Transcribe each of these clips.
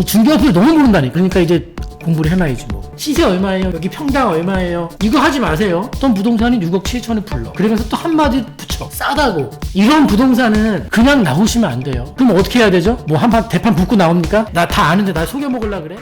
중개업을 너무 모른다니. 그러니까 이제 공부를 해놔야지 뭐. 시세 얼마예요? 여기 평당 얼마예요? 이거 하지 마세요. 어떤 부동산이 6억 7천을 불러. 그러면서 또 한마디 붙여. 싸다고. 이런 부동산은 그냥 나오시면 안 돼요. 그럼 어떻게 해야 되죠? 뭐 한판 대판 붙고 나옵니까? 나 다 아는데 나 속여먹으려 그래?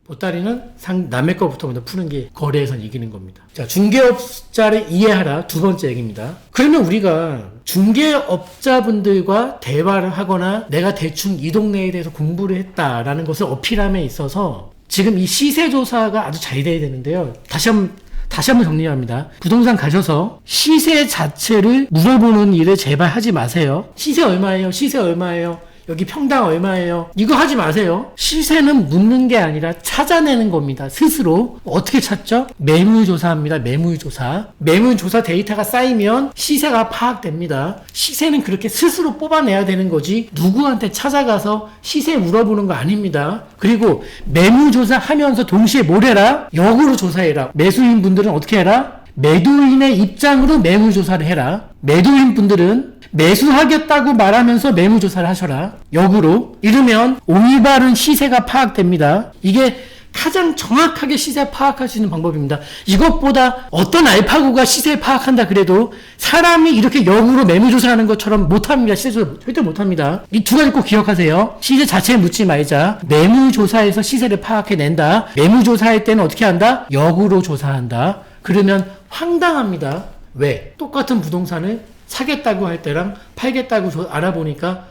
보따리는 남의 거부터 먼저 푸는 게 거래에선 이기는 겁니다. 자, 중개업자를 이해하라. 두 번째 얘기입니다. 그러면 우리가 중개업자분들과 대화를 하거나 내가 대충 이 동네에 대해서 공부를 했다라는 것을 어필함에 있어서 지금 이 시세조사가 아주 잘 돼야 되는데요. 다시 한번 정리합니다. 부동산 가셔서 시세 자체를 물어보는 일을 제발 하지 마세요. 시세 얼마예요? 시세 얼마예요? 여기 평당 얼마예요? 이거 하지 마세요. 시세는 묻는 게 아니라 찾아내는 겁니다. 스스로. 어떻게 찾죠? 매물조사합니다. 매물조사. 매물조사 데이터가 쌓이면 시세가 파악됩니다. 시세는 그렇게 스스로 뽑아내야 되는 거지 누구한테 찾아가서 시세 물어보는 거 아닙니다. 그리고 매물조사 하면서 동시에 뭘 해라? 역으로 조사해라. 매수인 분들은 어떻게 해라? 매도인의 입장으로 매물조사를 해라. 매도인 분들은 매수하겠다고 말하면서 매물조사를 하셔라. 역으로. 이러면 올바른 시세가 파악됩니다. 이게 가장 정확하게 시세 파악할 수 있는 방법입니다. 이것보다 어떤 알파고가 시세 파악한다 그래도 사람이 이렇게 역으로 매물조사하는 것처럼 못합니다. 시세조사 절대 못합니다. 이 두 가지 꼭 기억하세요. 시세 자체에 묻지 말자. 매물조사에서 시세를 파악해낸다. 매물조사할 때는 어떻게 한다? 역으로 조사한다. 그러면 황당합니다. 왜? 똑같은 부동산을 사겠다고 할 때랑 팔겠다고 알아보니까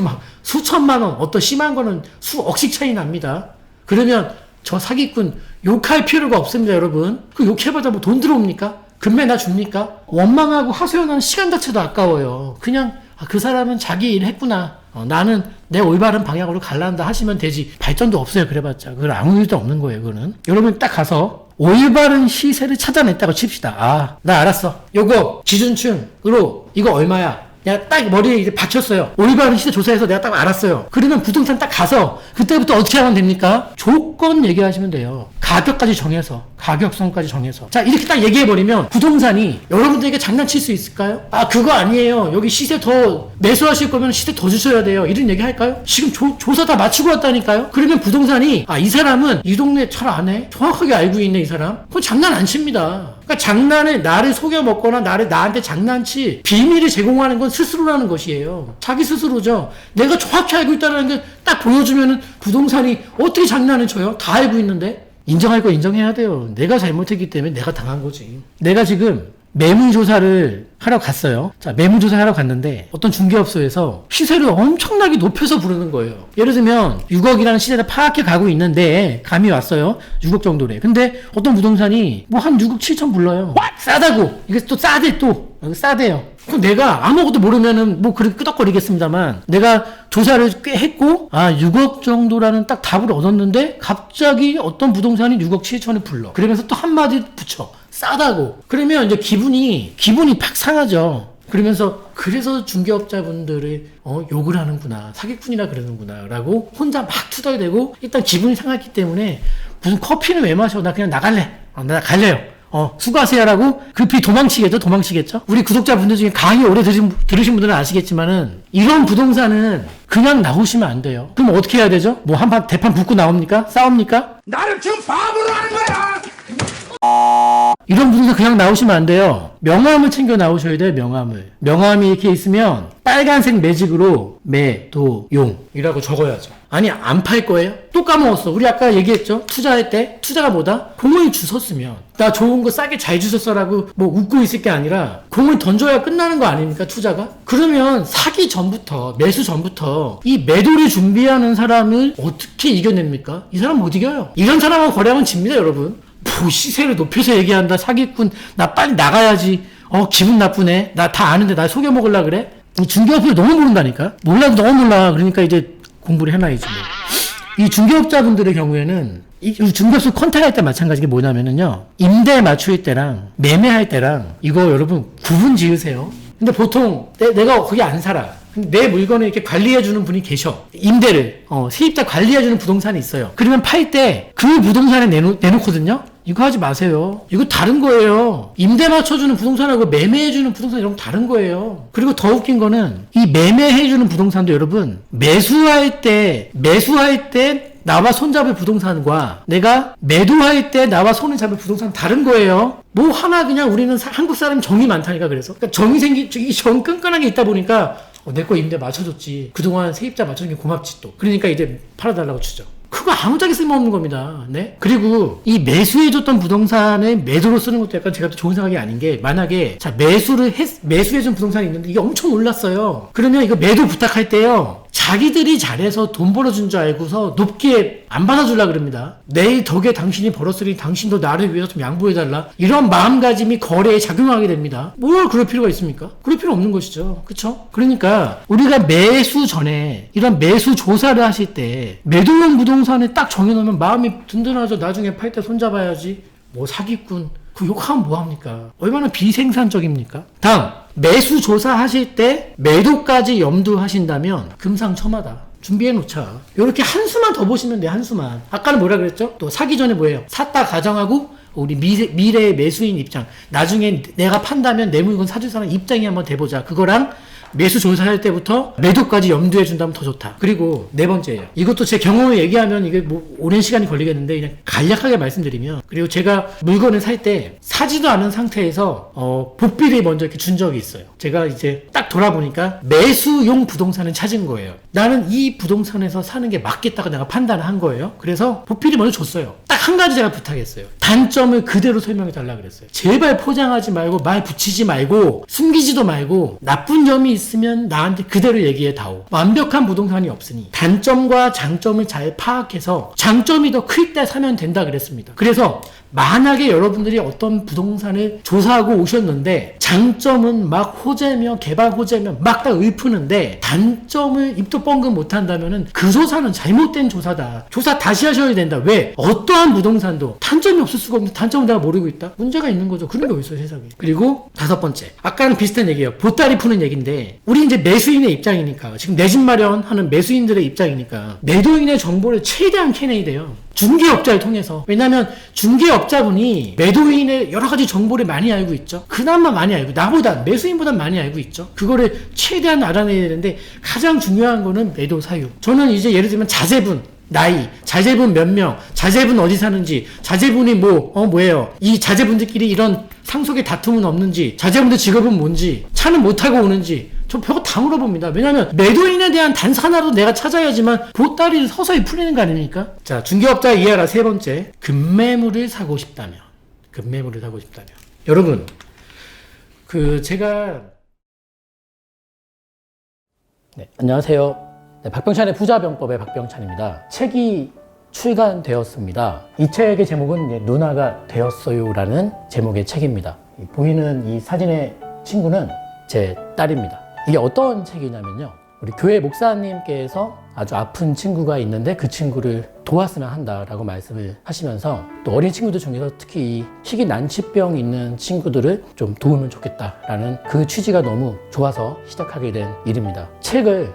막 수천만 원, 어떤 심한 거는 수억씩 차이 납니다. 그러면 저 사기꾼 욕할 필요가 없습니다, 여러분. 그 욕해봐도 뭐 돈 들어옵니까? 금매나 줍니까? 원망하고 하소연하는 시간 자체도 아까워요. 그냥 그 사람은 자기 일 했구나. 나는 내 올바른 방향으로 갈란다 하시면 되지. 발전도 없어요, 그래봤자. 그건 아무 일도 없는 거예요, 그거는. 여러분 딱 가서 올바른 시세를 찾아냈다고 칩시다. 아, 나 알았어. 요거 기준층으로 이거 얼마야? 내가 딱 머리에 이제 박혔어요. 올바른 시세 조사해서 내가 딱 알았어요. 그러면 부동산 딱 가서 그때부터 어떻게 하면 됩니까? 조건 얘기하시면 돼요. 가격까지 정해서, 가격성까지 정해서. 자, 이렇게 딱 얘기해버리면 부동산이 여러분들에게 장난칠 수 있을까요? 아, 그거 아니에요. 여기 시세 더 매수하실 거면 시세 더 주셔야 돼요. 이런 얘기 할까요? 지금 조사 다 마치고 왔다니까요? 그러면 부동산이 아, 이 사람은 이 동네 잘 안 해? 정확하게 알고 있네, 이 사람? 그건 장난 안 칩니다. 그러니까 장난을 나를 속여 먹거나 나한테 장난치 비밀을 제공하는 건 스스로라는 것이에요. 자기 스스로죠. 내가 정확히 알고 있다는 게 딱 보여주면은 부동산이 어떻게 장난을 쳐요? 다 알고 있는데. 인정할 거 인정해야 돼요. 내가 잘못했기 때문에 내가 당한 거지. 내가 지금 매물조사를 하러 갔어요. 자, 매물조사 하러 갔는데 어떤 중개업소에서 시세를 엄청나게 높여서 부르는 거예요. 예를 들면 6억이라는 시세를 파악해 가고 있는데 감이 왔어요. 6억 정도래. 근데 어떤 부동산이 뭐 한 6억 7천 불러요. 싸다고. 이게 또 싸대 또. 싸대요. 그럼 내가 아무것도 모르면은 뭐 그렇게 끄덕거리겠습니다만 내가 조사를 꽤 했고 6억 정도라는 딱 답을 얻었는데 갑자기 어떤 부동산이 6억 7천을 불러. 그러면서 또 한마디 붙여. 싸다고. 그러면 이제 기분이 팍 상하죠. 그러면서 그래서 중개업자분들을 욕을 하는구나. 사기꾼이라 그러는구나. 라고 혼자 막 투덜대고 일단 기분이 상했기 때문에 무슨 커피는 왜 마셔? 나 그냥 나갈래. 나 갈래요. 수고하세요라고 급히 도망치겠죠? 우리 구독자분들 중에 강의 오래 들으신 분들은 아시겠지만은 이런 부동산은 그냥 나오시면 안 돼요. 그럼 어떻게 해야 되죠? 뭐 한판 대판 붙고 나옵니까? 싸웁니까? 나를 지금 바보로 하는 거야! 이런 부동산 그냥 나오시면 안 돼요. 명함을 챙겨 나오셔야 돼요. 명함이 이렇게 있으면 빨간색 매직으로 매도용이라고 적어야죠. 아니 안 팔 거예요? 또 까먹었어. 우리 아까 얘기했죠. 투자할 때 투자가 뭐다? 공을 주웠으면 나 좋은 거 싸게 잘 주셨어라고 뭐 웃고 있을 게 아니라 공을 던져야 끝나는 거 아닙니까? 투자가? 그러면 사기 전부터 매수 전부터 이 매도를 준비하는 사람을 어떻게 이겨냅니까? 이 사람 못 이겨요. 이런 사람하고 거래하면 집니다, 여러분. 뭐 시세를 높여서 얘기한다. 사기꾼. 나 빨리 나가야지. 기분 나쁘네. 나 다 아는데 나 속여먹으려 그래? 중개업을 너무 모른다니까. 몰라도 너무 몰라. 그러니까 이제 공부를 해놔야지 뭐. 이 중개업자분들의 경우에는 이 중개업소 컨택할 때 마찬가지게 뭐냐면은요. 임대 맞출 때랑 매매할 때랑 이거 여러분 구분 지으세요. 근데 보통 내가 거기 안 살아. 근데 내 물건을 이렇게 관리해주는 분이 계셔. 임대를 세입자 관리해주는 부동산이 있어요. 그러면 팔 때 그 부동산에 내놓거든요. 이거 하지 마세요. 이거 다른 거예요. 임대 맞춰주는 부동산하고 매매해주는 부동산 이런 거 다른 거예요. 그리고 더 웃긴 거는 이 매매해주는 부동산도 여러분 매수할 때 나와 손잡을 부동산과 내가 매도할 때 나와 손을 잡을 부동산 다른 거예요. 뭐 하나 그냥 우리는 한국 사람 정이 많다니까. 그래서 그러니까 정 끈끈하게 있다 보니까 내 거 임대 맞춰줬지. 그동안 세입자 맞춰준 게 고맙지 또. 그러니까 이제 팔아달라고 주죠. 그거 아무짝에 쓸모없는 겁니다. 네? 그리고 이 매수해줬던 부동산을 매도로 쓰는 것도 약간 제가 또 좋은 생각이 아닌 게, 만약에 자 매수해준 부동산이 있는데 이게 엄청 올랐어요. 그러면 이거 매도 부탁할 때요, 자기들이 잘해서 돈 벌어준 줄 알고서 높게 안 받아주려고 그럽니다. 내일 덕에 당신이 벌었으니 당신도 나를 위해서 좀 양보해달라. 이런 마음가짐이 거래에 작용하게 됩니다. 뭘 그럴 필요가 있습니까? 그럴 필요 없는 것이죠. 그쵸? 그러니까 우리가 매수 전에 이런 매수 조사를 하실 때 매도용 부동산을 딱 정해놓으면 마음이 든든하죠. 나중에 팔 때 손잡아야지. 뭐 사기꾼. 그 욕하면 뭐합니까? 얼마나 비생산적입니까? 다음, 매수 조사하실 때 매도까지 염두하신다면 금상첨화다. 준비해놓자. 이렇게 한 수만 더 보시면 돼. 한 수만. 아까는 뭐라 그랬죠? 또 사기 전에 뭐예요? 샀다 가정하고 우리 미래의 매수인 입장, 나중에 내가 판다면 내 물건 사줄 사람 입장이 한번 돼보자. 그거랑 매수 조사할 때부터 매도까지 염두해 준다면 더 좋다. 그리고 네 번째예요. 이것도 제 경험을 얘기하면 이게 뭐 오랜 시간이 걸리겠는데 그냥 간략하게 말씀드리면, 그리고 제가 물건을 살 때 사지도 않은 상태에서 복비를 먼저 이렇게 준 적이 있어요. 제가 이제 딱 돌아보니까 매수용 부동산을 찾은 거예요. 나는 이 부동산에서 사는 게 맞겠다고 내가 판단을 한 거예요. 그래서 복비를 먼저 줬어요. 딱 한 가지 제가 부탁했어요. 단점을 그대로 설명해 달라 그랬어요. 제발 포장하지 말고 말 붙이지 말고 숨기지도 말고 나쁜 점이 있으면 나한테 그대로 얘기해 다오. 완벽한 부동산이 없으니 단점과 장점을 잘 파악해서 장점이 더 클 때 사면 된다 그랬습니다. 그래서 만약에 여러분들이 어떤 부동산을 조사하고 오셨는데 장점은 막 호재며 개발 호재며 막 다 읊으는데 단점을 입도 뻥긋 못한다면은 그 조사는 잘못된 조사다. 조사 다시 하셔야 된다. 왜? 어떠한 부동산도 단점이 없을 수가 없는데 단점을 내가 모르고 있다? 문제가 있는 거죠. 그런 게 어딨어요, 세상에. 그리고 다섯 번째, 아까랑 비슷한 얘기예요. 보따리 푸는 얘기인데, 우리 이제 매수인의 입장이니까, 지금 내 집 마련하는 매수인들의 입장이니까 매도인의 정보를 최대한 캐내야 돼요. 중개업자를 통해서. 왜냐면 중개업자분이 매도인의 여러 가지 정보를 많이 알고 있죠. 그나마 많이 알고, 나보다 매수인보다 많이 알고 있죠. 그거를 최대한 알아내야 되는데 가장 중요한 거는 매도 사유. 저는 이제 예를 들면 자제분 나이, 자제분 몇 명, 자제분 어디 사는지, 자제분이 뭐예요, 이 자제분들끼리 이런 상속의 다툼은 없는지, 자제분들 직업은 뭔지, 차는 못 타고 오는지, 저 별거 다 물어봅니다. 왜냐면 매도인에 대한 단서 하나도 내가 찾아야지만 보따리를 서서히 풀리는 거 아닙니까? 자, 중개업자 이해하라. 세 번째, 급매물을 사고 싶다면. 여러분, 제가 안녕하세요. 박병찬의 부자병법의 박병찬입니다. 책이 출간되었습니다. 이 책의 제목은 누나가 되었어요라는 제목의 책입니다. 보이는 이 사진의 친구는 제 딸입니다. 이게 어떤 책이냐면요, 우리 교회 목사님께서 아주 아픈 친구가 있는데 그 친구를 도왔으면 한다라고 말씀을 하시면서, 또 어린 친구들 중에서 특히 이 희귀 난치병 있는 친구들을 좀 도우면 좋겠다라는 그 취지가 너무 좋아서 시작하게 된 일입니다. 책은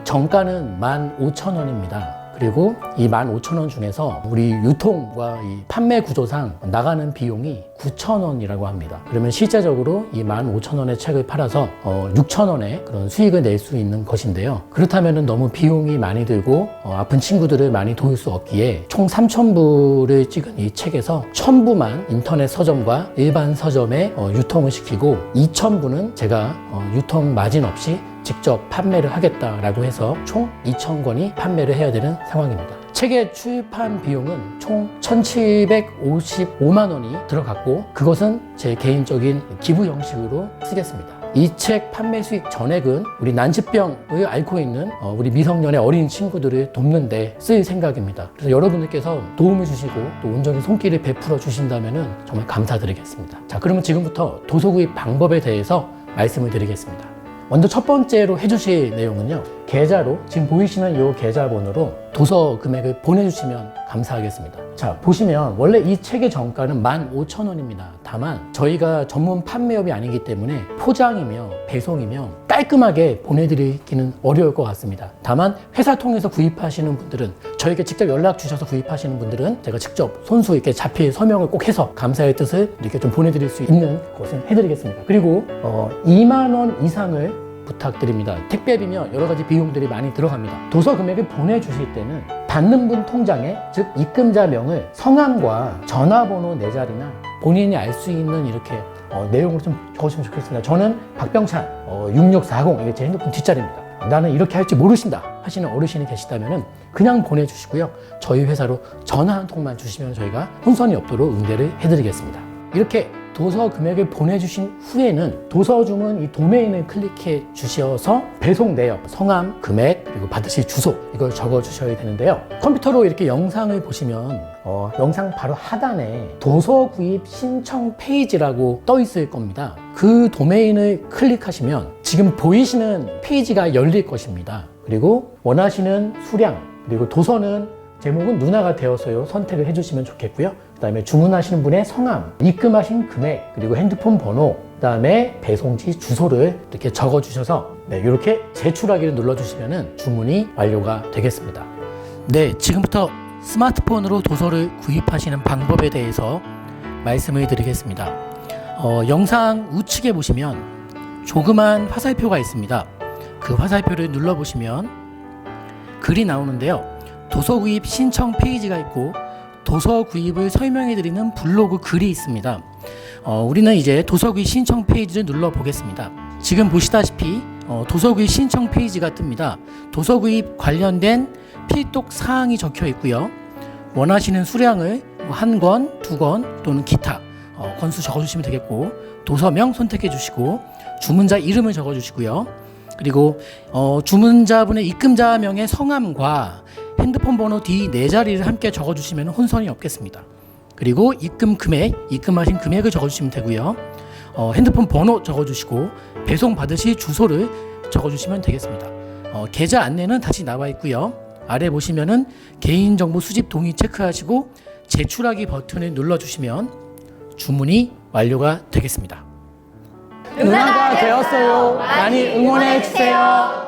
정가는 15,000원입니다. 그리고 이 15,000원 중에서 우리 유통과 이 판매 구조상 나가는 비용이 9,000원이라고 합니다. 그러면 실제적으로 이 15,000원의 책을 팔아서 6,000원의 그런 수익을 낼 수 있는 것인데요. 그렇다면 너무 비용이 많이 들고 아픈 친구들을 많이 도울 수 없기에 총 3,000부를 찍은 이 책에서 1,000부만 인터넷 서점과 일반 서점에 유통을 시키고 2,000부는 제가 유통 마진 없이 직접 판매를 하겠다라고 해서 총 2,000권이 판매를 해야 되는 상황입니다. 책의 출판 비용은 총 1,755만 원이 들어갔고, 그것은 제 개인적인 기부 형식으로 쓰겠습니다. 이 책 판매 수익 전액은 우리 난치병을 앓고 있는 우리 미성년의 어린 친구들을 돕는 데 쓸 생각입니다. 그래서 여러분들께서 도움을 주시고 또 온전히 손길을 베풀어 주신다면 정말 감사드리겠습니다. 자, 그러면 지금부터 도서구입 방법에 대해서 말씀을 드리겠습니다. 먼저 첫 번째로 해주실 내용은요, 계좌로 지금 보이시는 이 계좌번호로 도서 금액을 보내주시면 감사하겠습니다. 자, 보시면 원래 이 책의 정가는 15,000원입니다. 다만 저희가 전문 판매업이 아니기 때문에 포장이며 배송이며 깔끔하게 보내드리기는 어려울 것 같습니다. 다만 회사 통해서 구입하시는 분들은, 저에게 직접 연락 주셔서 구입하시는 분들은 제가 직접 손수 이렇게 자필 서명을 꼭 해서 감사의 뜻을 이렇게 좀 보내드릴 수 있는 것은 해드리겠습니다. 그리고 2만 원 이상을 부탁드립니다. 택배비면 여러 가지 비용들이 많이 들어갑니다. 도서 금액을 보내주실 때는 받는 분 통장에, 즉 입금자명을 성함과 전화번호 4자리나 본인이 알 수 있는 이렇게 내용을 좀 적으시면 좋겠습니다. 저는 박병찬 6640, 이게 제 핸드폰 뒷자리입니다. 나는 이렇게 할 줄 모르신다 하시는 어르신이 계시다면 그냥 보내주시고요. 저희 회사로 전화 한 통만 주시면 저희가 혼선이 없도록 응대를 해드리겠습니다. 이렇게 도서 금액을 보내주신 후에는 도서 주문 이 도메인을 클릭해 주셔서 배송 내역, 성함, 금액, 그리고 받으실 주소, 이걸 적어 주셔야 되는데요. 컴퓨터로 이렇게 영상을 보시면 영상 바로 하단에 도서 구입 신청 페이지라고 떠 있을 겁니다. 그 도메인을 클릭하시면 지금 보이시는 페이지가 열릴 것입니다. 그리고 원하시는 수량, 그리고 도서는 제목은 누나가 되어서요 선택을 해주시면 좋겠고요. 그 다음에 주문하시는 분의 성함, 입금하신 금액, 그리고 핸드폰 번호, 그 다음에 배송지 주소를 이렇게 적어 주셔서 이렇게 제출하기를 눌러주시면 주문이 완료가 되겠습니다. 네, 지금부터 스마트폰으로 도서를 구입하시는 방법에 대해서 말씀을 드리겠습니다. 영상 우측에 보시면 조그만 화살표가 있습니다. 그 화살표를 눌러보시면 글이 나오는데요. 도서 구입 신청 페이지가 있고 도서 구입을 설명해 드리는 블로그 글이 있습니다. 우리는 이제 도서 구입 신청 페이지를 눌러 보겠습니다. 지금 보시다시피 도서 구입 신청 페이지가 뜹니다. 도서 구입 관련된 필독 사항이 적혀 있고요. 원하시는 수량을 1권, 2권 또는 기타 권수 적어 주시면 되겠고, 도서명 선택해 주시고 주문자 이름을 적어 주시고요. 그리고 주문자분의 입금자명의 성함과 핸드폰 번호 뒤 4자리를 함께 적어주시면 혼선이 없겠습니다. 그리고 입금 금액, 입금하신 금액을 적어주시면 되고요. 핸드폰 번호 적어주시고 배송 받으실 주소를 적어주시면 되겠습니다. 계좌 안내는 다시 나와 있고요. 아래 보시면은 개인정보 수집 동의 체크하시고 제출하기 버튼을 눌러주시면 주문이 완료가 되겠습니다. 누나가 되었어요. 많이 응원해 주세요.